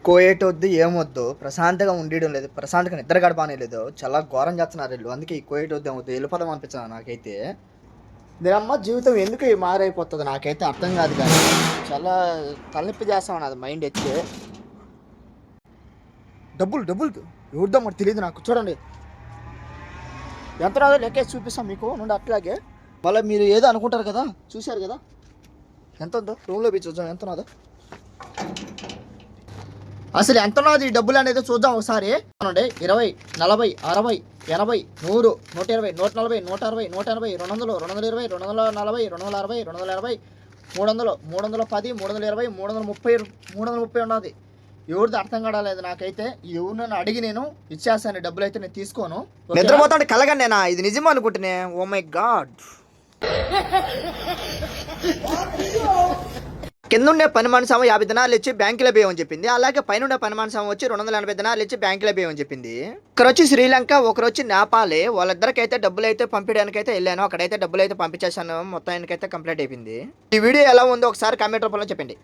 కోయేటి వద్దు ఏమొద్దు, ప్రశాంతంగా ఉండడం లేదు, ప్రశాంతంగా నిద్ర గడపనే లేదు, చాలా ఘోరం చేస్తున్నారు వీళ్ళు. అందుకే ఈ కోయేటి వద్దు ఏమొద్దు వెళ్ళిపోదాం అనిపించింది నాకైతే. దీనమ్మ జీవితం ఎందుకు ఈ మారైపోతుంది నాకైతే అర్థం కాదు. కానీ చాలా తలనొప్పి చేస్తా ఉన్నది మైండ్ ఎత్తే. డబ్బులు డబ్బులు ఎవరిదో మరి తెలియదు నాకు. చూడండి ఎంత రాదో లెక్కేసి చూపిస్తాం మీకు నుండి అట్లాగే. మళ్ళీ మీరు ఏదో అనుకుంటారు కదా, చూశారు కదా ఎంత ఉందో. రూమ్లో పోయి చూద్దాం ఎంత ఉన్నదో, అసలు ఎంత ఉన్నది ఈ డబ్బులు అనేది చూద్దాం ఒకసారి. 20, 40, 60, 80, 100, 120, 140, 160, 180, 200, 220, 240, 260, 280, 300, 310, 320, 330, 330 ఉన్నది. ఎవరిది అర్థం కావలేదు నాకైతే. ఎవరు నన్ను అడిగి నేను ఇచ్చేస్తాను డబ్బులు అయితే నేను తీసుకోను. నిద్రపోతాడు కలగండి నేనా, ఇది నిజం అనుకుంటున్నా. Oh my God. కింద ఉండే పని మనిషి 50 దినాలు ఇచ్చి బ్యాంకులో వేయమని చెప్పింది. అలాగే పైన ఉండే పని మనిషి వచ్చి 280 దినాలు ఇచ్చి బ్యాంకులో వేయమని చెప్పింది. ఒకరు వచ్చి శ్రీలంక, ఒకరు వచ్చి నేపాల్. వాళ్ళిద్దరికైతే డబ్బులు అయితే పంపించడానికి అయితే వెళ్ళాను. అక్కడైతే డబ్బులు అయితే పంపించేసాను. మొత్తానికైతే కంప్లీట్ అయిపోయింది. ఈ వీడియో ఎలా ఉందో ఒకసారి కామెంట్ రూపంలో చెప్పండి.